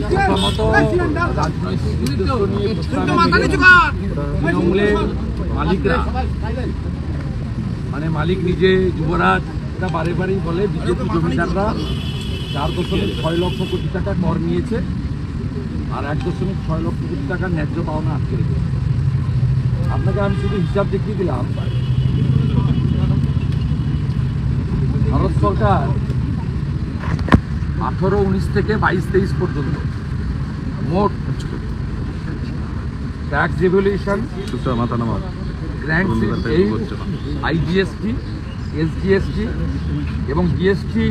প্রথমত রাজনৈতিক উদ্দেশ্য নিয়ে তৃণমূলের মালিকরা, মানে মালিক নিজে যুবরাজ, এটা বারে বারেই বলে বিজেপি জমিদাররা 4.6 লক্ষ কোটি টাকা কর নিয়েছে আর 1.6 লক্ষ কোটি টাকার ন্যায্য পাওনা আটকে রেখেছে। আপনাকে আমি শুধু হিসাব দেখিয়ে দিলাম। ভারত সরকার 18-19 থেকে 22-23 পর্যন্ত মোট tax revolution, grand IGST, SGST এবং জিএসটি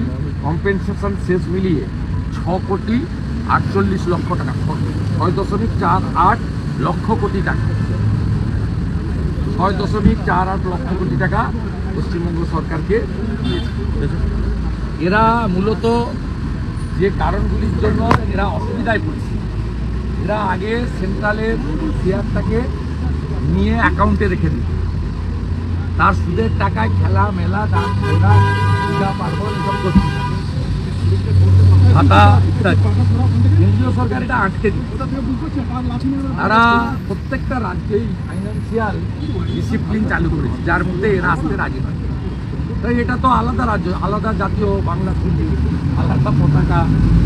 কম্পেনসেশন শেষ মিলিয়ে 6,48 লক্ষ টাকা, 6.48 লক্ষ কোটি টাকা, 6.48 লক্ষ কোটি টাকা পশ্চিমবঙ্গ সরকারকে দিয়েছে। এরা মূলত যে কারণগুলির জন্য এরা অসুবিধায় পড়েছে, এরা আগে সেন্ট্রালের শেয়ারটাকে নিয়ে অ্যাকাউন্টে রেখে দিত, তার সুদের টাকায় খেলা মেলা, দান খেলা, পূজা পার্বণ এসব করছে, ভাতা ইত্যাদি। কেন্দ্রীয় সরকার এটা আটকে দিত। তারা প্রত্যেকটা রাজ্যেই ফাইন্যান্সিয়াল ডিসিপ্লিন চালু করেছে, যার মধ্যে এরা আসতে রাজি নয়। তাই এটা তো আলাদা রাজ্য, আলাদা জাতীয় বাংলা ছুটি, আলাদা পতাকা,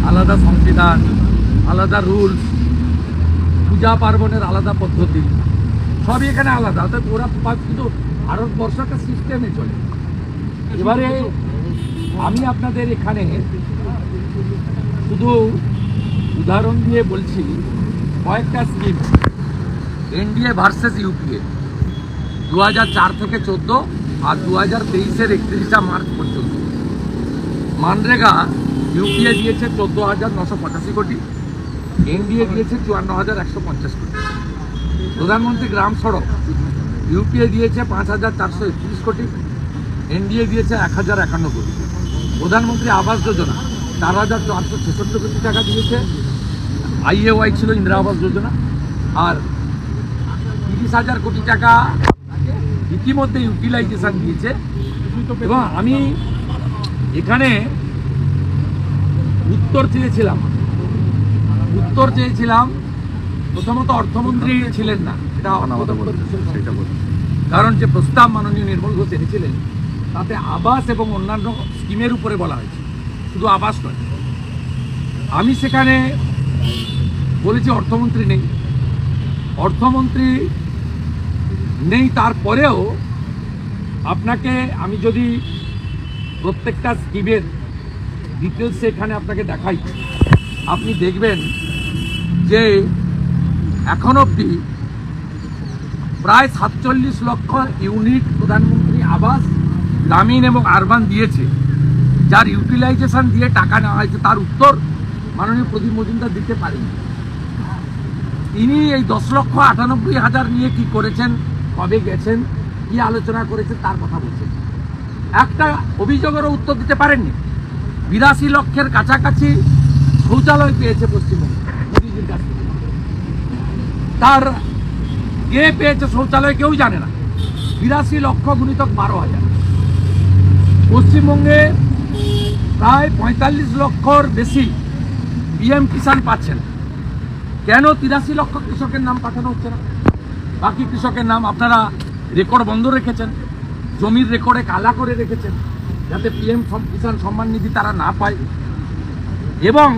আলাদা সংবিধান, আলাদা রুলস, পূজা পার্বণের আলাদা পদ্ধতি, সবই এখানে আলাদা। অর্থাৎ ওরা কিন্তু ভারতবর্ষ একটা সিস্টেমে চলে। এবারে আমি আপনাদের এখানে শুধু উদাহরণ দিয়ে বলছি কয়েকটা স্কিম। এনডিএ ভার্সেস ইউপিএ 2004 থেকে 14 আর 2023-এর 31 মার্চ পর্যন্ত মানরেগা ইউপিএ দিয়েছে 14,985 কোটি, এনডিএ দিয়েছে 54,150 কোটি। প্রধানমন্ত্রী গ্রাম সড়ক ইউপিএ দিয়েছে 5,431 কোটি, এনডিএ দিয়েছে 1,051 কোটি। প্রধানমন্ত্রী আবাস যোজনা 4,466 কোটি টাকা দিয়েছে, আইএওয়াই ছিল ইন্দিরা আবাস যোজনা, আর 30,000 কোটি টাকা ইতিমধ্যে ইউটিলাইজেশন দিয়েছে। এবং আমি এখানে উত্তর চেয়েছিলাম। প্রথমত অর্থমন্ত্রী ছিলেন না, এটা কারণ যে প্রস্তাব মাননীয় নির্মল ঘোষ এনেছিলেন তাতে আবাস এবং অন্যান্য স্কিমের উপরে বলা হয়েছে, শুধু আবাস নয়। আমি সেখানে বলেছি অর্থমন্ত্রী নেই, তারপরেও আপনাকে আমি যদি প্রত্যেকটা স্কিমের ডিটেলস এখানে আপনাকে দেখাই, আপনি দেখবেন যে এখন অবধি প্রায় 47 লক্ষ ইউনিট প্রধানমন্ত্রী আবাস গ্রামীণ এবং আরবান দিয়েছে, যার ইউটিলাইজেশন দিয়ে টাকা নেওয়া হয়েছে। তার উত্তর মাননীয় প্রদীপ মজুমদার দিতে পারেনি। তিনি এই 10,98,000 নিয়ে কি করেছেন, কবে গেছেন, কি আলোচনা করেছেন তার কথা বলছেন। একটা অভিযোগেরও উত্তর দিতে পারেননি। 82 লক্ষের কাছাকাছি শৌচালয় পেয়েছে পশ্চিমবঙ্গ মোদীজির কাছ থেকে। তার কে পেয়েছে শৌচালয় কেউ জানে না। 82 লক্ষ গুণিতক 12,000। পশ্চিমবঙ্গে প্রায় 45 লক্ষর বেশি পিএম কিষাণ পাচ্ছেন। কেন 83 লক্ষ কৃষকের নাম পাঠানো হচ্ছে না? বাকি কৃষকের নাম আপনারা রেকর্ড বন্ধ রেখেছেন, জমির রেকর্ডে কালা করে রেখেছেন, যাতে পিএম কিষাণ সম্মান নিধি তারা না পায়। এবং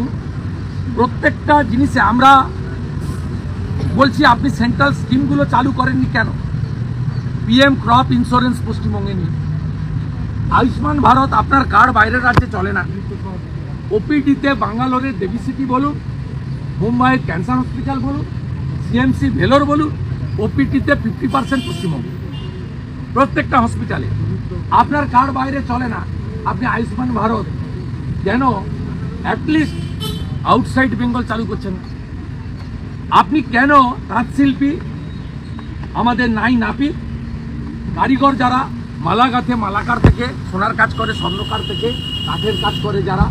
প্রত্যেকটা জিনিসে আমরা বলছি আপনি সেন্ট্রাল স্কিমগুলো চালু করেননি কেন? পিএম ক্রপ ইন্স্যুরেন্স পশ্চিমবঙ্গে নেই। আয়ুষ্মান ভারত আপনার কার্ড বাইরের রাজ্যে চলে না। ওপিডিতে বাঙ্গালোরের দেবী সিটি বলুন, মুম্বাইয়ের ক্যান্সার হসপিটাল বলুন, সিএমসি ভেলোর বলুন, ওপিডিতে 50% পশ্চিমবঙ্গ, প্রত্যেকটা হসপিটালে আপনার কার্ড বাইরে চলে না। আপনি আয়ুষ্মান ভারত কেন অ্যাটলিস্ট আউটসাইড বেঙ্গল চালু করছেন? আপনি কেন তাঁতশিল্পী আমাদের নাপিত কারিগর যারা মালাগাথে, মালাকার থেকে সোনার কাজ করে, স্বর্ণকার থেকে কাঠের কাজ করে, যারা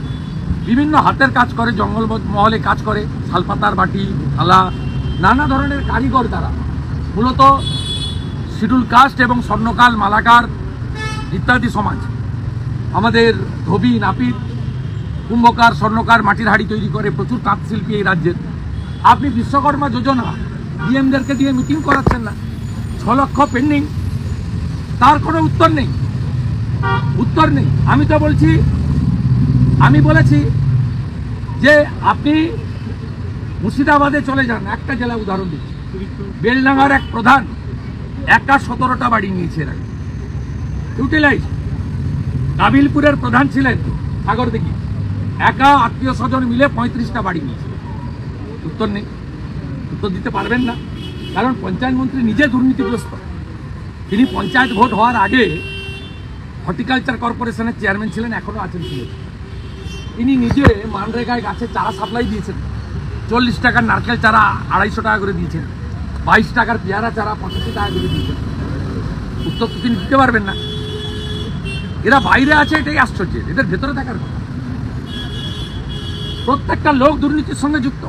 বিভিন্ন হাতের কাজ করে, জঙ্গল মহলে কাজ করে, শালপাতার বাটি, থালা, নানা ধরনের কারিগর যারা মূলত শিডিউল কাস্ট এবং স্বর্ণকার, মালাকার ইত্যাদি সমাজ, আমাদের ধোবি, নাপিত, কুম্ভকার, স্বর্ণকার, মাটির হাড়ি তৈরি করে, প্রচুর তাঁত শিল্পী এই রাজ্যের। আপনি বিশ্বকর্মা যোজনা ডিএমদেরকে দিয়ে মিটিং করাচ্ছেন না, 6 লক্ষ পেন্ডিং, তার কোনো উত্তর নেই। আমি তো বলছি, আমি বলেছি যে আপনি মুর্শিদাবাদে চলে যান, একটা জেলা উদাহরণ দিচ্ছি, বেলডাঙ্গার এক প্রধান একা 17টা বাড়ি নিয়েছে এর আগে, ইউটিলাইজ। কাবিলপুরের প্রধান ছিলেন সাগরদিঘি, একা আত্মীয় স্বজন মিলে 35টা বাড়ি নিয়েছে। উত্তর নেই, উত্তর দিতে পারবেন না, কারণ পঞ্চায়েত মন্ত্রী নিজে দুর্নীতিগ্রস্ত। তিনি পঞ্চায়েত ভোট হওয়ার আগে হর্টিকালচার কর্পোরেশনের চেয়ারম্যান ছিলেন, এখনো আছেন ছিলেন। তিনি নিজে মানরেগায় গাছের চারা সাপ্লাই দিয়েছেন, 40 টাকার নারকেল চারা 250 টাকা করে দিয়েছেন, 22 টাকার পেয়ারা চারা 85 টাকা করে দিয়েছেন। উত্তর তো তিনি দিতে পারবেন না। এরা বাইরে আছে, এটাই আশ্চর্য, এদের ভেতরে থাকার কথা। প্রত্যেকটা লোক দুর্নীতির সঙ্গে যুক্ত।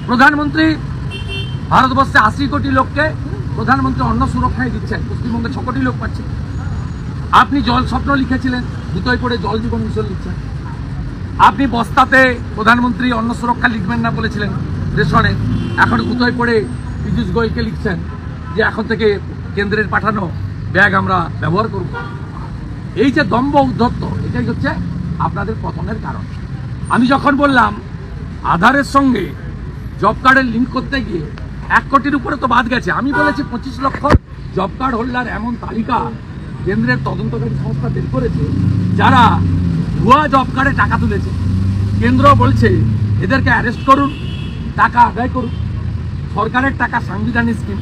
প্রধানমন্ত্রী ভারতবর্ষে 80 কোটি লোককে প্রধানমন্ত্রী অন্ন সুরক্ষায় দিচ্ছেন, পশ্চিমবঙ্গে 6 কোটি লোক পাচ্ছে। আপনি জল স্বপ্ন লিখেছিলেন, দুটোই পড়ে জল জীবন মিশন লিখছেন। আপনি বস্তাতে প্রধানমন্ত্রী অন্ন সুরক্ষা লিখবেন না বলেছিলেন রেশনে, এখন দুটোই পড়ে পীযূষ গোয়েলকে লিখছেন যে এখন থেকে কেন্দ্রের পাঠানো ব্যাগ আমরা ব্যবহার করব। এই যে দম্ভ উদ্ধত্ত, এটাই হচ্ছে আপনাদের পতনের কারণ। আমি যখন বললাম আধারের সঙ্গে জব কার্ডের লিঙ্ক করতে গিয়ে 1 কোটির উপরে তো বাদ গেছে, আমি বলেছি 25 লক্ষ জব কার্ড হোল্ডার এমন তালিকা কেন্দ্রের তদন্তকারী সংস্থা বের করেছে যারা ভুয়া জব কার্ডে টাকা তুলেছে। কেন্দ্র বলছে এদেরকে অ্যারেস্ট করুন, টাকা আদায় করুন, সরকারের টাকা সাংবিধানিক স্কিম।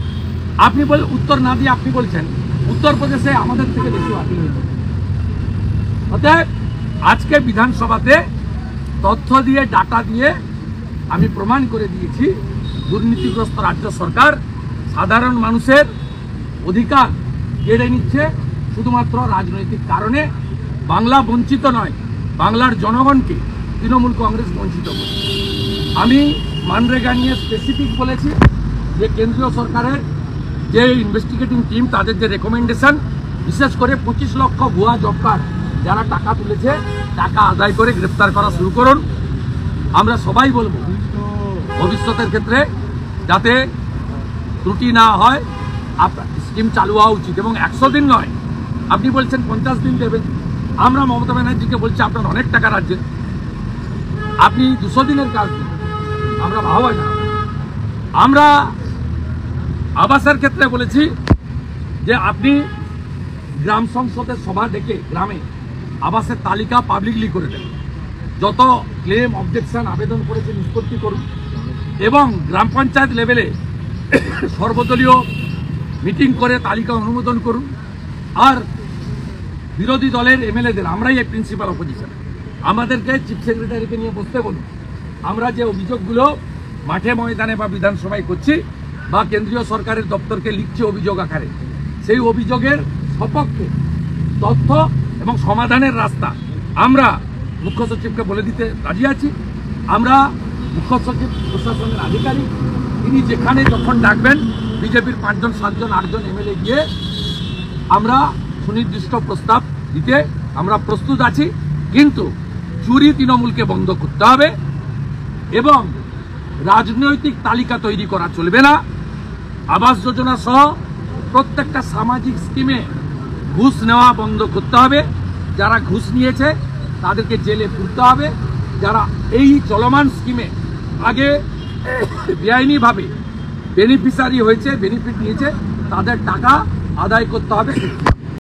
আপনি উত্তর না দিয়ে আপনি বলছেন উত্তরপ্রদেশে আমাদের থেকে বেশি বাতিল হয়েছে। অতএব আজকে বিধানসভাতে তথ্য দিয়ে, ডাটা দিয়ে আমি প্রমাণ করে দিয়েছি দুর্নীতিগ্রস্ত রাজ্য সরকার সাধারণ মানুষের অধিকার কেড়ে নিচ্ছে শুধুমাত্র রাজনৈতিক কারণে। বাংলা বঞ্চিত নয়, বাংলার জনগণকে তৃণমূল কংগ্রেস বঞ্চিত করছে। আমি মানরেগা নিয়ে স্পেসিফিক বলেছি যে কেন্দ্রীয় সরকারের যে ইনভেস্টিগেটিং টিম, তাদের যে রেকমেন্ডেশন, বিশেষ করে 25 লক্ষ ভুয়া জব কার্ড যারা টাকা তুলেছে, টাকা আদায় করে গ্রেপ্তার করা শুরু করুন। আমরা সবাই বলবো ভবিষ্যতের ক্ষেত্রে যাতে ত্রুটি না হয়, আপনার স্কিম চালু হওয়া উচিত। এবং 100 দিন নয়, আপনি বলছেন 50 দিন দেবেন। আমরা মমতা ব্যানার্জিকে বলছি আপনার অনেক টাকা রাজ্যে, আপনি 200 দিনের কাজ দিন, আমরা ভাবা না। আমরা আবাসের ক্ষেত্রে বলেছি যে আপনি গ্রাম সংসদের সভা ডেকে গ্রামে আবাসের তালিকা পাবলিকলি করে দেন, যত ক্লেম অবজেকশন আবেদন করেছে নিষ্পত্তি করুন, এবং গ্রাম পঞ্চায়েত লেভেলে সর্বদলীয় মিটিং করে তালিকা অনুমোদন করুন। আর বিরোধী দলের এমএলএদের, আমরাই এই প্রিন্সিপাল অপোজিশন, আমাদেরকে চিফ সেক্রেটারিকে নিয়ে বসতে বলুন। আমরা যে অভিযোগগুলো মাঠে ময়দানে বা বিধানসভায় করছি বা কেন্দ্রীয় সরকারের দপ্তরকে লিখছি অভিযোগ আকারে, সেই অভিযোগের সপক্ষে তথ্য এবং সমাধানের রাস্তা আমরা মুখ্য সচিবকে বলে দিতে রাজি আছি। আমরা মুখ্য সচিব প্রশাসনের আধিকারিক, তিনি যেখানে যখন ডাকবেন বিজেপির 5 জন 7 জন 8 জন এমএলএ গিয়ে আমরা সুনির্দিষ্ট প্রস্তাব দিতে আমরা প্রস্তুত আছি। কিন্তু চুরি তৃণমূলকে বন্ধ করতে হবে এবং রাজনৈতিক তালিকা তৈরি করা চলবে না। আবাস যোজনা সহ প্রত্যেকটা সামাজিক স্কিমে ঘুষ নেওয়া বন্ধ করতে হবে। যারা ঘুষ নিয়েছে তাদেরকে জেলে পুরতে হবে। যারা এই চলমান স্কিমে আগে বেআইনিভাবে বেনিফিশিয়ারি হয়েছে, বেনিফিট নিয়েছে, তাদের টাকা আদায় করতে হবে।